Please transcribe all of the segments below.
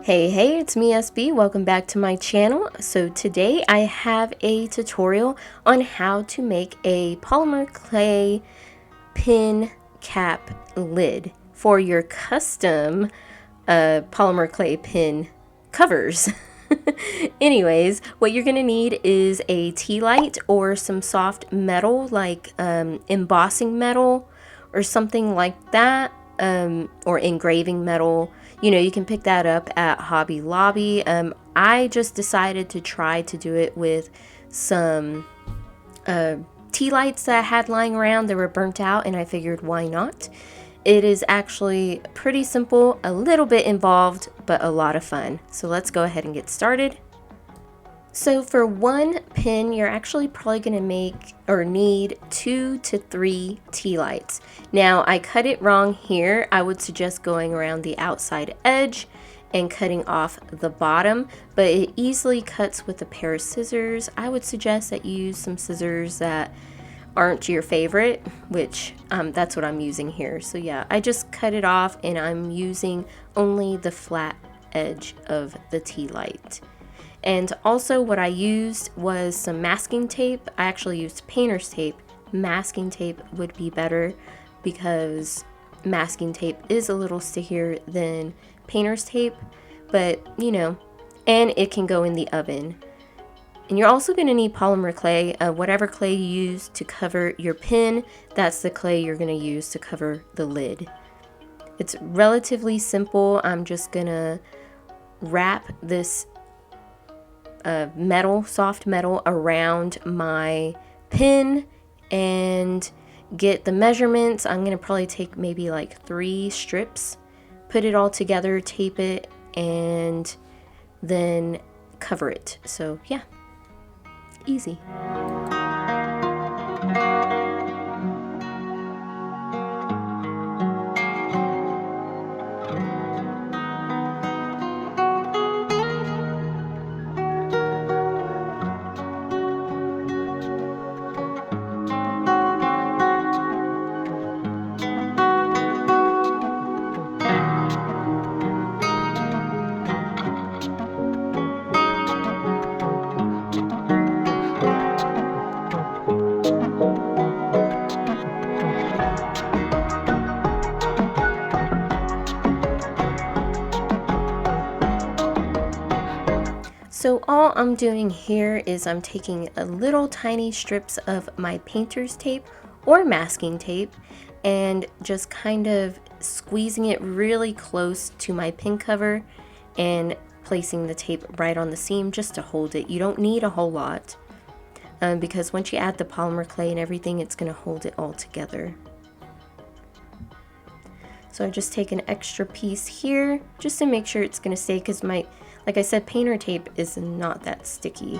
Hey, it's me SB. Welcome back to my channel. So today I have a tutorial on how to make a polymer clay pin cap lid for your custom polymer clay pin covers. Anyways, what you're gonna need is a tea light or some soft metal like embossing metal or something like that, or engraving metal. You know, you can pick that up at Hobby Lobby. I just decided to try to do it with some tea lights that I had lying around. They were burnt out and I figured why not. It is actually pretty simple, a little bit involved, but a lot of fun. So let's go ahead and get started. So for one pin, you're actually probably going to make or need 2 to 3 tea lights. Now I cut it wrong here. I would suggest going around the outside edge and cutting off the bottom, but it easily cuts with a pair of scissors. I would suggest that you use some scissors that aren't your favorite, which that's what I'm using here. So yeah, I just cut it off and I'm using only the flat edge of the tea light. And also what I used was some masking tape. I actually used painter's tape. Masking tape would be better because masking tape is a little stickier than painter's tape, but you know, and it can go in the oven. And you're also going to need polymer clay. Whatever clay you use to cover your pin, that's the clay you're going to use to cover the lid. It's relatively simple. I'm just going to wrap this soft metal around my pin and get the measurements. I'm going to probably take maybe like 3 strips, put it all together, tape it, and then cover it. So yeah. Easy. So all I'm doing here is I'm taking a little tiny strips of my painter's tape or masking tape and just kind of squeezing it really close to my pin cover and placing the tape right on the seam just to hold it. You don't need a whole lot because once you add the polymer clay and everything, it's going to hold it all together. So I just take an extra piece here just to make sure it's going to stay, because like I said, painter tape is not that sticky.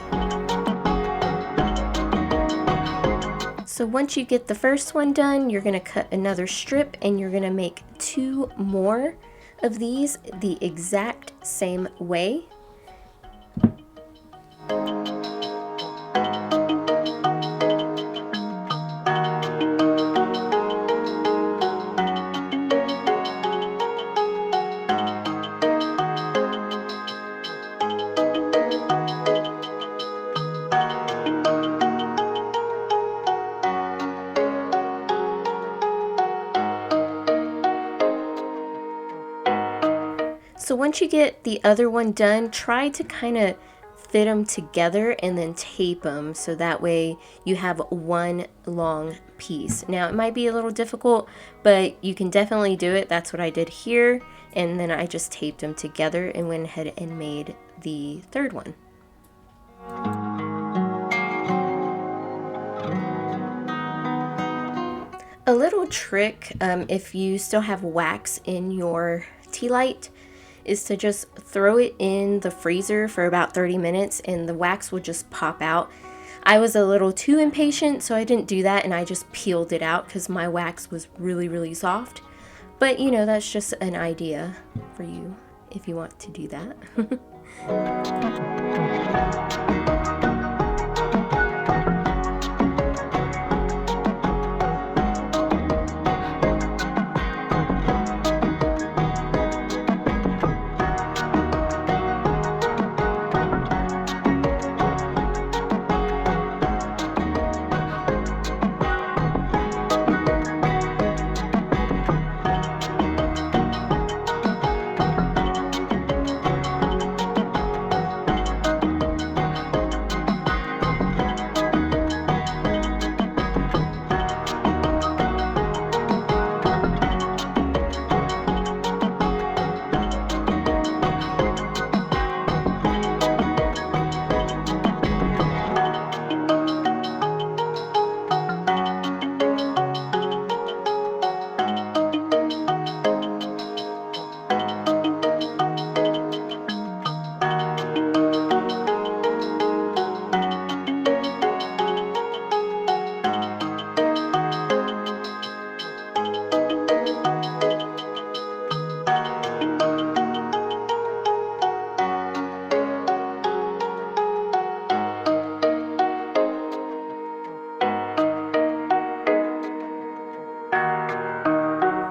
So once you get the first one done, you're going to cut another strip and you're going to make 2 more of these the exact same way. So once you get the other one done, try to kind of fit them together and then tape them so that way you have one long piece. Now it might be a little difficult, but you can definitely do it. That's what I did here, and then I just taped them together and went ahead and made the third one. A little trick, if you still have wax in your tea light, is to just throw it in the freezer for about 30 minutes and the wax will just pop out. I was a little too impatient, so I didn't do that and I just peeled it out because my wax was really soft. But you know, that's just an idea for you if you want to do that.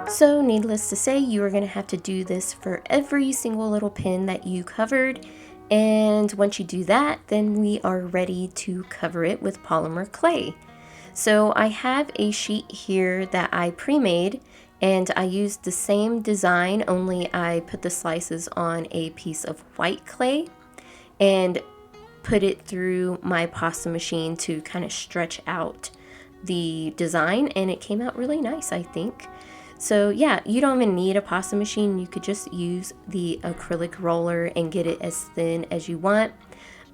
So needless to say, you are going to have to do this for every single little pin that you covered. And once you do that, then we are ready to cover it with polymer clay. So I have a sheet here that I pre-made, and I used the same design, only I put the slices on a piece of white clay and put it through my pasta machine to kind of stretch out the design, and it came out really nice, I think. So yeah, you don't even need a pasta machine. You could just use the acrylic roller and get it as thin as you want.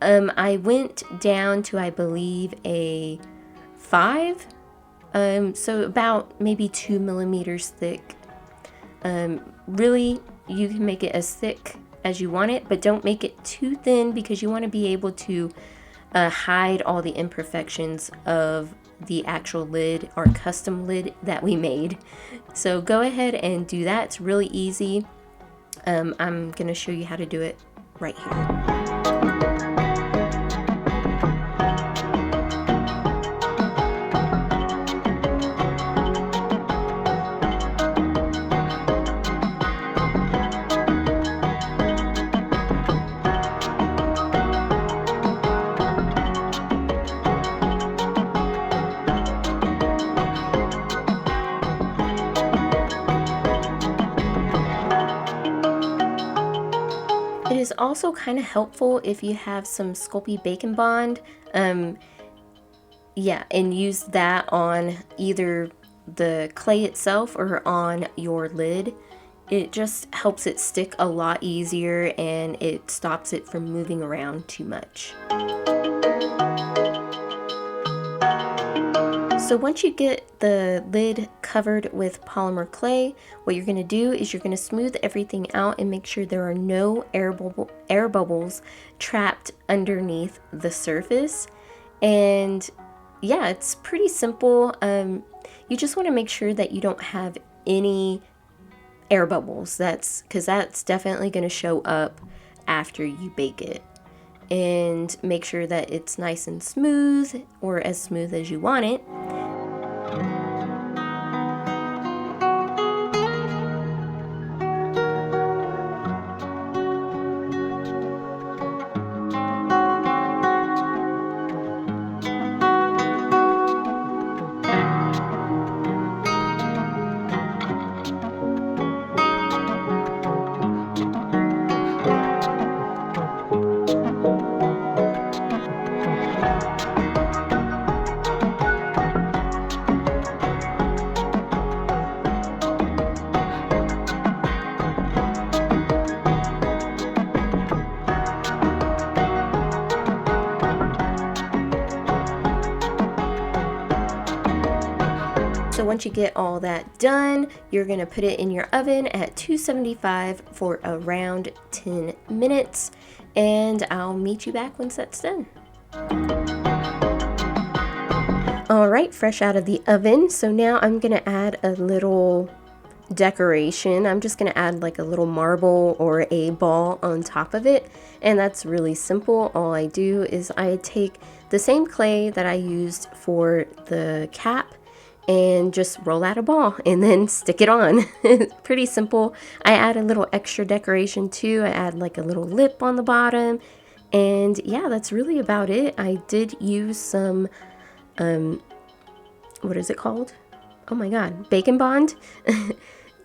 I went down to, I believe, a 5, so about maybe 2 millimeters thick. Really, you can make it as thick as you want it, but don't make it too thin because you want to be able to hide all the imperfections of the actual lid, our custom lid that we made. So go ahead and do that. It's really easy. I'm gonna show you how to do it right here. It is also kind of helpful if you have some Sculpey Bacon Bond, yeah, and use that on either the clay itself or on your lid. It just helps it stick a lot easier, and it stops it from moving around too much. So once you get the lid covered with polymer clay, what you're going to do is you're going to smooth everything out and make sure there are no air bubbles trapped underneath the surface. And yeah, it's pretty simple. You just want to make sure that you don't have any air bubbles. Because that's definitely going to show up after you bake it. And make sure that it's nice and smooth, or as smooth as you want it. So once you get all that done, you're going to put it in your oven at 275 for around 10 minutes, and I'll meet you back once that's done. All right, fresh out of the oven. So now I'm going to add a little decoration. I'm just going to add like a little marble or a ball on top of it, and that's really simple. All I do is I take the same clay that I used for the cap and just roll out a ball and then stick it on. Pretty simple. I add a little extra decoration too. I add like a little lip on the bottom, and yeah, that's really about it. I did use some what is it called? Oh my god, Bacon Bond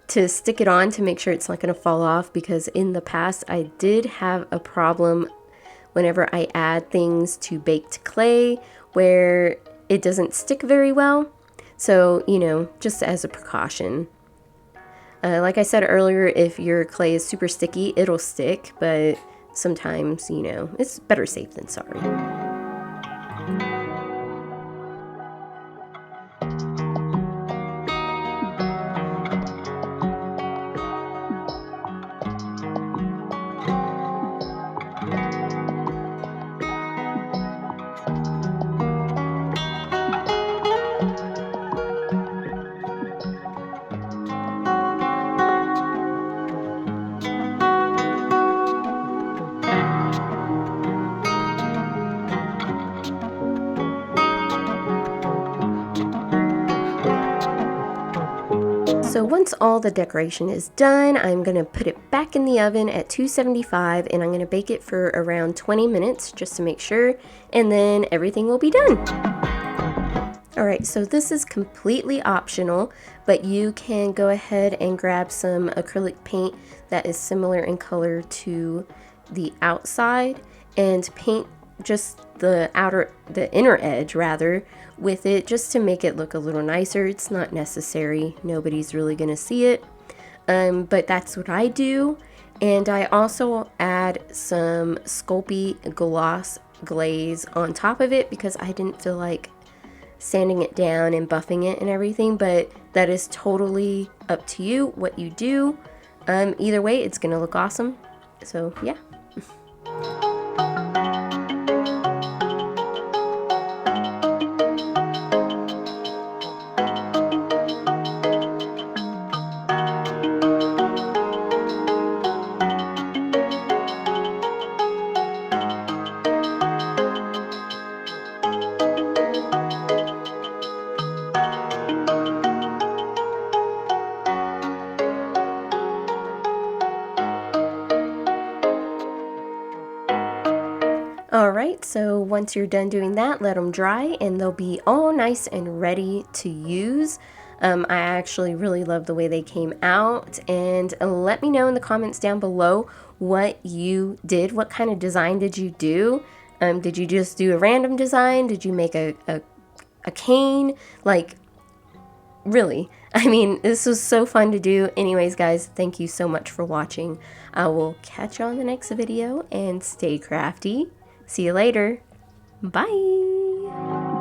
to stick it on to make sure it's not going to fall off, because in the past I did have a problem whenever I add things to baked clay where it doesn't stick very well. So, you know, just as a precaution. Like I said earlier, if your clay is super sticky, it'll stick, but sometimes, you know, it's better safe than sorry. So once all the decoration is done, I'm going to put it back in the oven at 275 and I'm going to bake it for around 20 minutes just to make sure, and then everything will be done. Alright, so this is completely optional, but you can go ahead and grab some acrylic paint that is similar in color to the outside and paint just the inner edge rather with it, just to make it look a little nicer. It's not necessary, nobody's really gonna see it, but that's what I do. And I also add some Sculpey gloss glaze on top of it because I didn't feel like sanding it down and buffing it and everything, but that is totally up to you what you do. Either way, it's gonna look awesome. So yeah. Alright, so once you're done doing that, let them dry and they'll be all nice and ready to use. I actually really love the way they came out, and let me know in the comments down below what you did. What kind of design did you do? Did you just do a random design? Did you make a cane? Like, really, I mean, this was so fun to do. Anyways, guys, thank you so much for watching. I will catch you on the next video, and stay crafty. See you later. Bye.